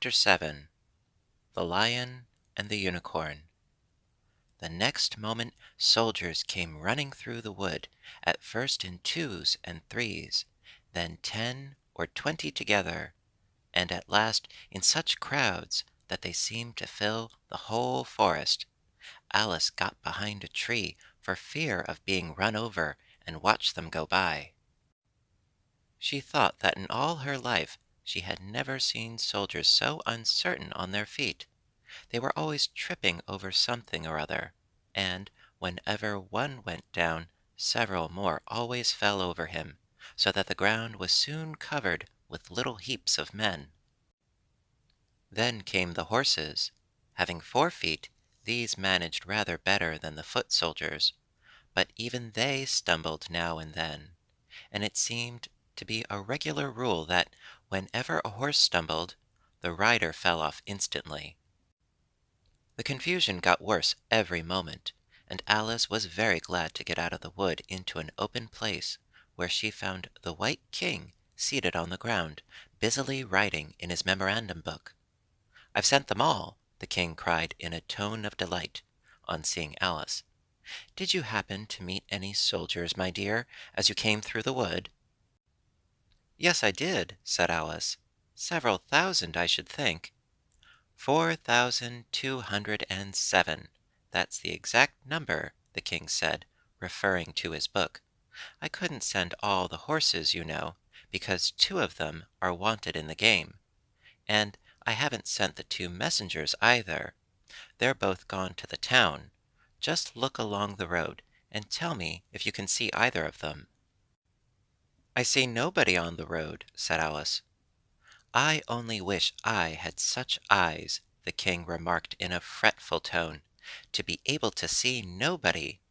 Chapter 7. The Lion and the Unicorn. The next moment soldiers came running through the wood, at first in twos and threes, then 10 or 20 together, and at last in such crowds that they seemed to fill the whole forest. Alice got behind a tree for fear of being run over, and watched them go by. She thought that in all her life she had never seen soldiers so uncertain on their feet. They were always tripping over something or other, and whenever one went down, several more always fell over him, so that the ground was soon covered with little heaps of men. Then came the horses. Having 4 feet, these managed rather better than the foot soldiers, but even they stumbled now and then, and it seemed to be a regular rule that whenever a horse stumbled, the rider fell off instantly. The confusion got worse every moment, and Alice was very glad to get out of the wood into an open place, where she found the White King seated on the ground, busily writing in his memorandum book. "I've sent them all," the king cried in a tone of delight, on seeing Alice. "Did you happen to meet any soldiers, my dear, as you came through the wood?" "Yes, I did," said Alice. "Several thousand, I should think." 4,207. That's the exact number, the king said, referring to his book. "I couldn't send all the horses, you know, because 2 of them are wanted in the game. And I haven't sent the 2 messengers either. They're both gone to the town. Just look along the road and tell me if you can see either of them." "I see nobody on the road," said Alice. "I only wish I had such eyes," the king remarked in a fretful tone, "to be able to see nobody,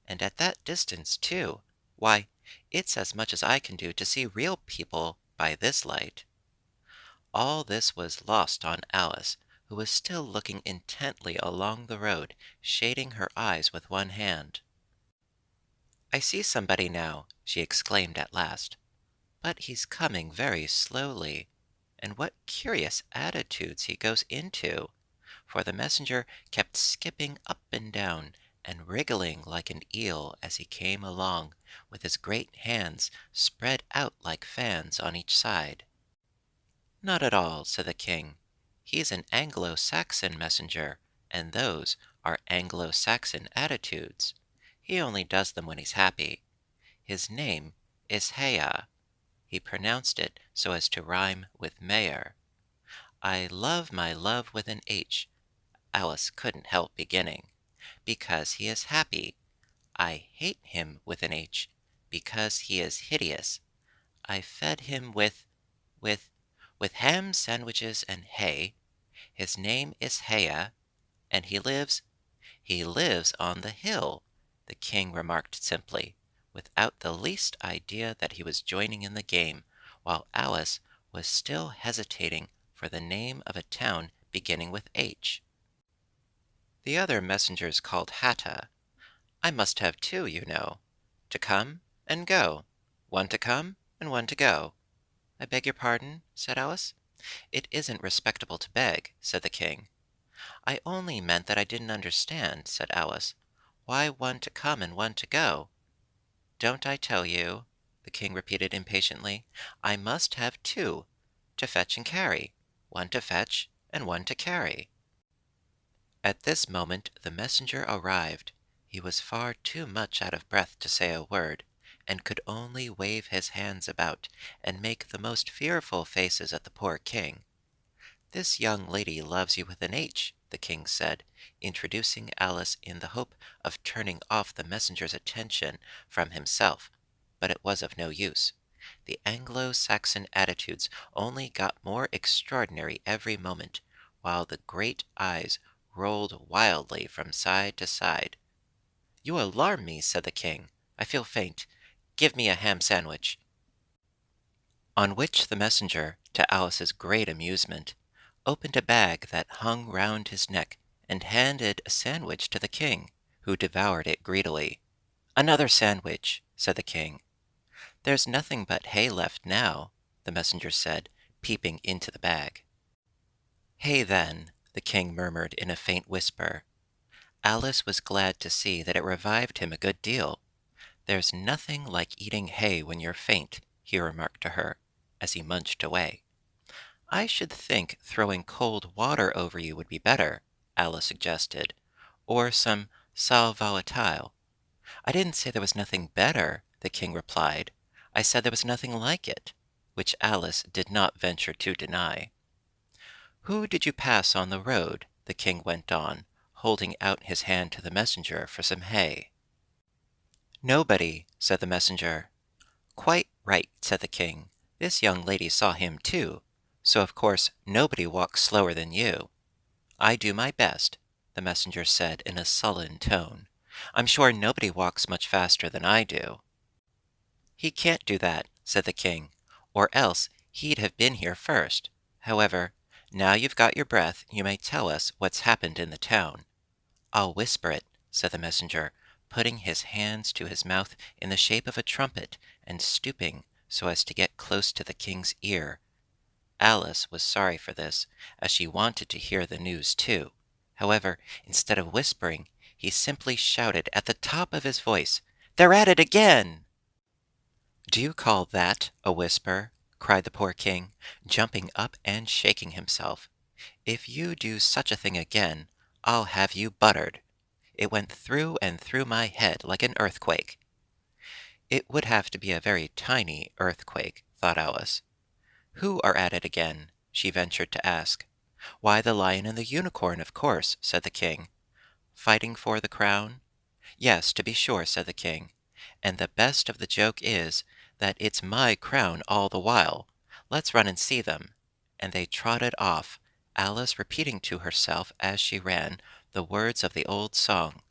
and at that distance, too. Why, it's as much as I can do to see real people by this light." All this was lost on Alice, who was still looking intently along the road, shading her eyes with one hand. "I see somebody now," she exclaimed at last, "but he's coming very slowly. And what curious attitudes he goes into!" For the messenger kept skipping up and down, and wriggling like an eel as he came along, with his great hands spread out like fans on each side. "Not at all," said the king. "He's an Anglo-Saxon messenger, and those are Anglo-Saxon attitudes. He only does them when he's happy. His name is Hea." He pronounced it so as to rhyme with mayor. "I love my love with an H," Alice couldn't help beginning, "because he is happy. I hate him with an H, because he is hideous. I fed him with, with ham sandwiches and hay. His name is Hea, and he lives on the hill," the king remarked simply, without the least idea that he was joining in the game, while Alice was still hesitating for the name of a town beginning with H. The other messengers called Hatta. "I must have 2, you know, to come and go. One to come and one to go." "I beg your pardon?" said Alice. "It isn't respectable to beg," said the king. "I only meant that I didn't understand," said Alice. "Why one to come and one to go?" "Don't I tell you?" the king repeated impatiently. "I must have 2, to fetch and carry. One to fetch and one to carry." At this moment the messenger arrived. He was far too much out of breath to say a word, and could only wave his hands about, and make the most fearful faces at the poor king. "This young lady loves you with an H," the king said, introducing Alice in the hope of turning off the messenger's attention from himself, but it was of no use. The Anglo-Saxon attitudes only got more extraordinary every moment, while the great eyes rolled wildly from side to side. "You alarm me," said the king. "I feel faint. Give me a ham sandwich." On which the messenger, to Alice's great amusement, opened a bag that hung round his neck, and handed a sandwich to the king, who devoured it greedily. "Another sandwich," said the king. "There's nothing but hay left now," the messenger said, peeping into the bag. Hay then, the king murmured in a faint whisper. Alice was glad to see that it revived him a good deal. There's nothing like eating hay when you're faint, he remarked to her, as he munched away. I should think throwing cold water over you would be better, Alice suggested, or some sal volatile. I didn't say there was nothing better, the king replied. I said there was nothing like it, which Alice did not venture to deny. Who did you pass on the road? The king went on, holding out his hand to the messenger for some hay. Nobody, said the messenger. Quite right, said the king. This young lady saw him too, so of course nobody walks slower than you. I do my best, the messenger said in a sullen tone. I'm sure nobody walks much faster than I do. He can't do that, said the king, or else he'd have been here first. However, now you've got your breath, you may tell us what's happened in the town. I'll whisper it, said the messenger, putting his hands to his mouth in the shape of a trumpet and stooping so as to get close to the king's ear. Alice was sorry for this, as she wanted to hear the news too. However, instead of whispering, he simply shouted at the top of his voice, "They're at it again!" "Do you call that a whisper?" cried the poor king, jumping up and shaking himself. "If you do such a thing again, I'll have you buttered. It went through and through my head like an earthquake." It would have to be a very tiny earthquake, thought Alice. Who are at it again? She ventured to ask. Why, the lion and the unicorn, of course, said the king. Fighting for the crown? Yes, to be sure, said the king. And the best of the joke is that it's my crown all the while. Let's run and see them. And they trotted off, Alice repeating to herself as she ran the words of the old song.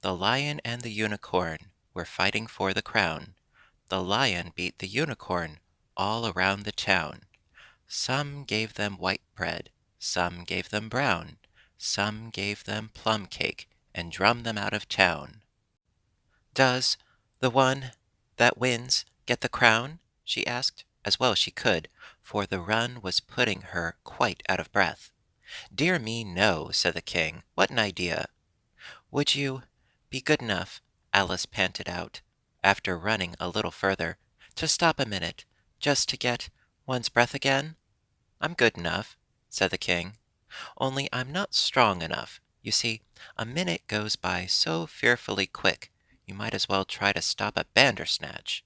The lion and the unicorn were fighting for the crown. The lion beat the unicorn all around the town. Some gave them white bread, some gave them brown, some gave them plum cake, and drummed them out of town. Does the one that wins get the crown? She asked, as well as she could, for the run was putting her quite out of breath. Dear me, no, said the king. What an idea! Would you be good enough, Alice panted out, after running a little further, to stop a minute, just to get one's breath again? I'm good enough, said the king, only I'm not strong enough. You see, a minute goes by so fearfully quick, you might as well try to stop a bandersnatch.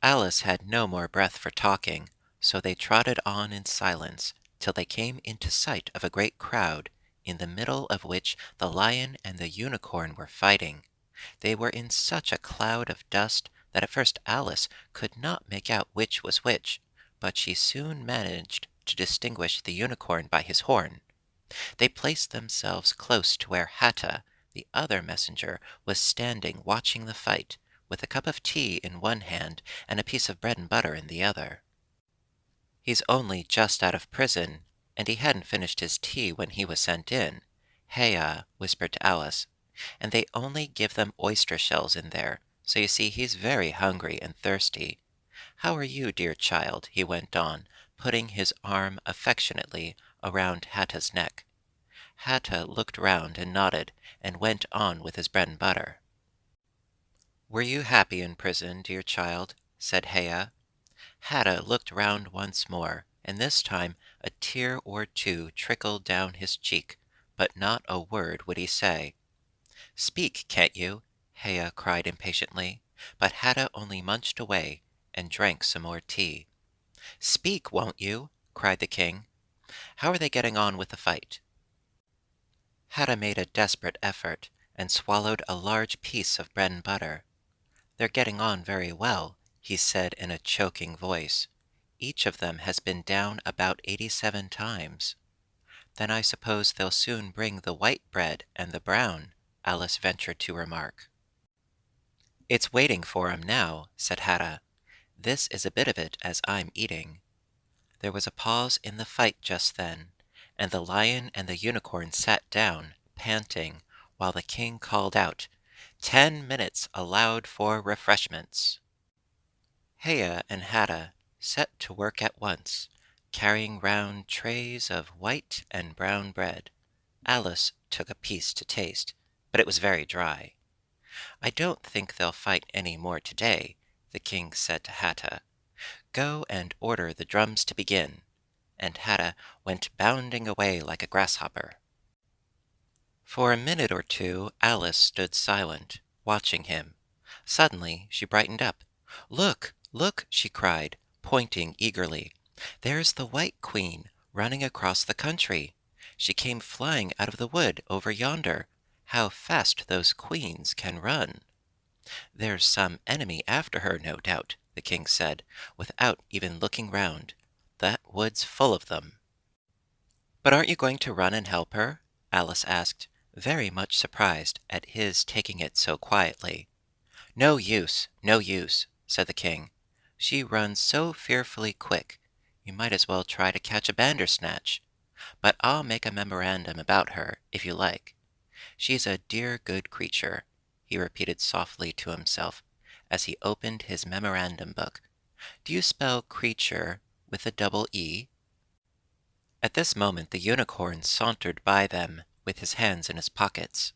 Alice had no more breath for talking, so they trotted on in silence till they came into sight of a great crowd, in the middle of which the lion and the unicorn were fighting. They were in such a cloud of dust that at first Alice could not make out which was which, but she soon managed to distinguish the unicorn by his horn. They placed themselves close to where Hatta, the other messenger, was standing watching the fight, with a cup of tea in one hand and a piece of bread and butter in the other. He's only just out of prison, and he hadn't finished his tea when he was sent in, Hea whispered to Alice, and they only give them oyster shells in there, so you see he's very hungry and thirsty. How are you, dear child? He went on, putting his arm affectionately around Hatta's neck. Hatta looked round and nodded, and went on with his bread and butter. Were you happy in prison, dear child? Said Hea. Hatta looked round once more, and this time a tear or two trickled down his cheek, but not a word would he say. Speak, can't you? Hea cried impatiently, but Hatta only munched away and drank some more tea. Speak, won't you? Cried the king. How are they getting on with the fight? Hatta made a desperate effort and swallowed a large piece of bread and butter. They're getting on very well, he said in a choking voice. Each of them has been down about 87 times. Then I suppose they'll soon bring the white bread and the brown, Alice ventured to remark. It's waiting for 'em now, said Hatta. This is a bit of it as I'm eating. There was a pause in the fight just then, and the lion and the unicorn sat down, panting, while the king called out, 10 minutes allowed for refreshments. Hea and Hatta set to work at once, carrying round trays of white and brown bread. Alice took a piece to taste, but it was very dry. "I don't think they'll fight any more today," the king said to Hatta. "Go and order the drums to begin." And Hatta went bounding away like a grasshopper. For a minute or two Alice stood silent, watching him. Suddenly she brightened up. "Look, look!" she cried, pointing eagerly. "There's the White Queen running across the country. She came flying out of the wood over yonder. How fast those queens can run!" "There's some enemy after her, no doubt," the king said, without even looking round. "That wood's full of them." "But aren't you going to run and help her?" Alice asked, very much surprised at his taking it so quietly. "No use, no use," said the king. "She runs so fearfully quick, you might as well try to catch a bandersnatch. But I'll make a memorandum about her, if you like. She's a dear good creature," he repeated softly to himself, as he opened his memorandum book. "Do you spell creature with a double E?" At this moment the unicorn sauntered by them with his hands in his pockets.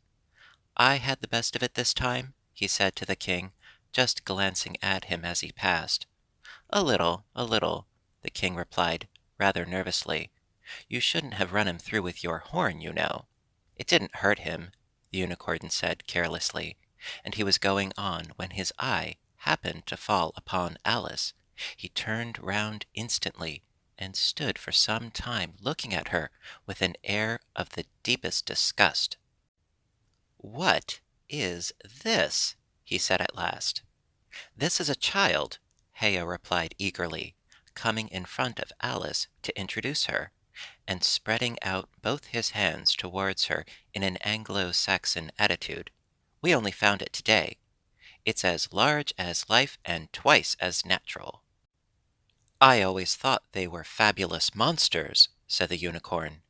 "I had the best of it this time?" he said to the king, just glancing at him as he passed. A little," the king replied, rather nervously. "You shouldn't have run him through with your horn, you know." "It didn't hurt him," the unicorn said carelessly, and he was going on when his eye happened to fall upon Alice. He turned round instantly and stood for some time looking at her with an air of the deepest disgust. "What is this?" he said at last. "This is a child," Hea replied eagerly, coming in front of Alice to introduce her, and spreading out both his hands towards her in an Anglo-Saxon attitude. "We only found it today. It's as large as life and twice as natural." "I always thought they were fabulous monsters," said the unicorn.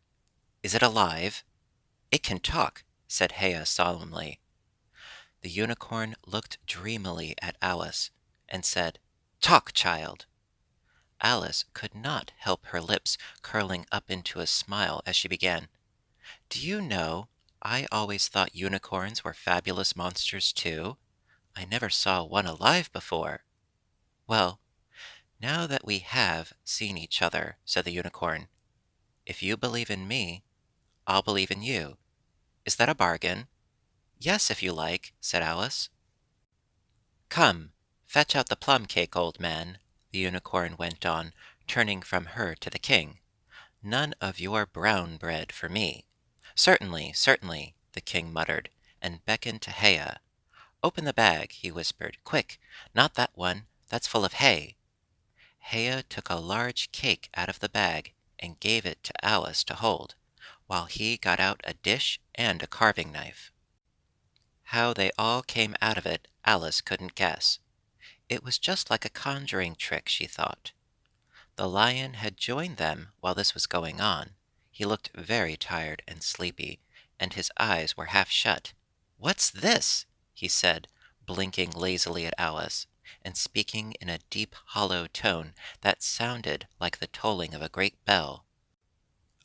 "Is it alive?" "It can talk," said Hea solemnly. The unicorn looked dreamily at Alice and said, "Talk, child." Alice could not help her lips curling up into a smile as she began. "Do you know, I always thought unicorns were fabulous monsters too. I never saw one alive before." "Well, now that we have seen each other," said the unicorn, "if you believe in me, I'll believe in you. Is that a bargain?" "Yes, if you like," said Alice. "Come, fetch out the plum cake, old man," the unicorn went on, turning from her to the king. "None of your brown bread for me." "Certainly, certainly," the king muttered, and beckoned to Hea. "Open the bag," he whispered. "Quick, not that one, that's full of hay." Hea took a large cake out of the bag and gave it to Alice to hold, while he got out a dish and a carving knife. How they all came out of it, Alice couldn't guess. It was just like a conjuring trick, she thought. The lion had joined them while this was going on. He looked very tired and sleepy, and his eyes were half shut. "What's this?" he said, blinking lazily at Alice, and speaking in a deep, hollow tone that sounded like the tolling of a great bell.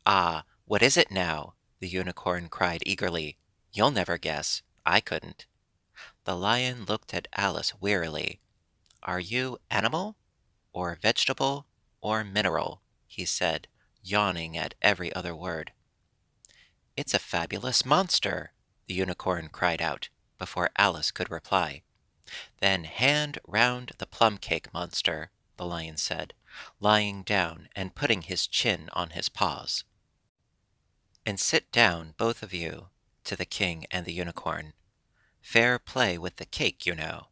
"Ah, what is it now?" the unicorn cried eagerly. "You'll never guess. I couldn't." The lion looked at Alice wearily. "Are you animal, or vegetable, or mineral?" he said, yawning at every other word. "It's a fabulous monster!" the unicorn cried out, before Alice could reply. "Then hand round the plum cake, monster," the lion said, lying down and putting his chin on his paws. "And sit down, both of you," to the king and the unicorn. "Fair play with the cake, you know."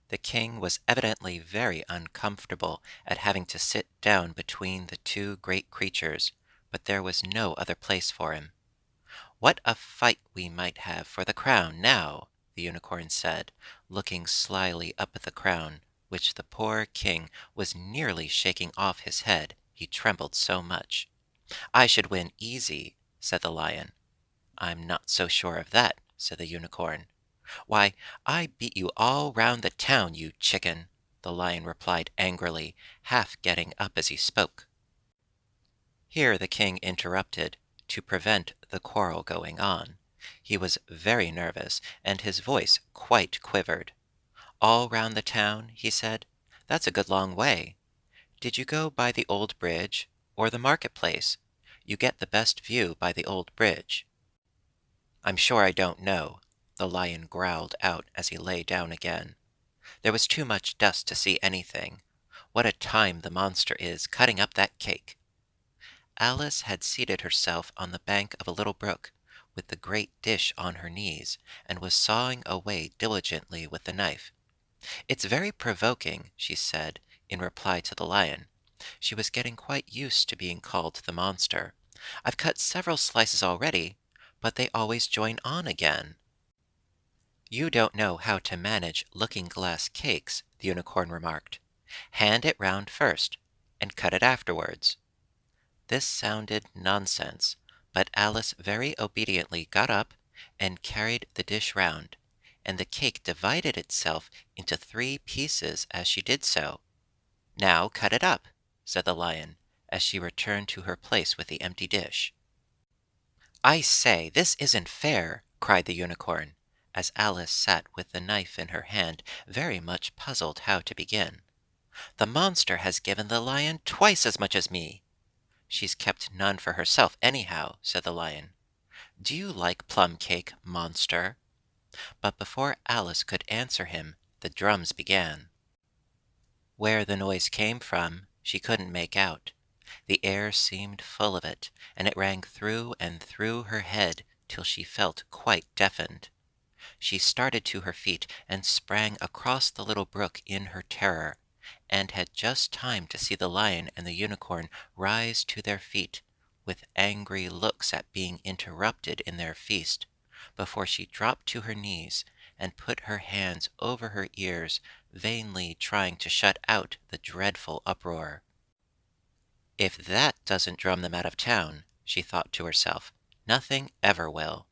The king was evidently very uncomfortable at having to sit down between the two great creatures, but there was no other place for him. "What a fight we might have for the crown, now!" the unicorn said, looking slyly up at the crown, which the poor king was nearly shaking off his head, he trembled so much. "I should win easy," said the lion. "I'm not so sure of that," said the unicorn. "Why, I beat you all round the town, you chicken!" the lion replied angrily, half getting up as he spoke. Here the king interrupted to prevent the quarrel going on. He was very nervous, and his voice quite quivered. "All round the town?" he said. "That's a good long way. Did you go by the old bridge or the market-place? You get the best view by the old bridge." "I'm sure I don't know," the lion growled out as he lay down again. "There was too much dust to see anything. What a time the monster is cutting up that cake!" Alice had seated herself on the bank of a little brook, with the great dish on her knees, and was sawing away diligently with the knife. "It's very provoking," she said, in reply to the lion. She was getting quite used to being called the monster. "I've cut several slices already, but they always join on again." "You don't know how to manage looking-glass cakes," the unicorn remarked. "Hand it round first, and cut it afterwards." This sounded nonsense, but Alice very obediently got up and carried the dish round, and the cake divided itself into 3 pieces as she did so. "Now cut it up," said the lion, as she returned to her place with the empty dish. "I say, this isn't fair!" cried the unicorn, as Alice sat with the knife in her hand, very much puzzled how to begin. "The monster has given the lion twice as much as me." "She's kept none for herself, anyhow," said the lion. "Do you like plum cake, monster?" But before Alice could answer him, the drums began. Where the noise came from, she couldn't make out. The air seemed full of it, and it rang through and through her head till she felt quite deafened. She started to her feet and sprang across the little brook in her terror, and had just time to see the lion and the unicorn rise to their feet, with angry looks at being interrupted in their feast, before she dropped to her knees and put her hands over her ears, vainly trying to shut out the dreadful uproar. "If that doesn't drum them out of town," she thought to herself, "nothing ever will."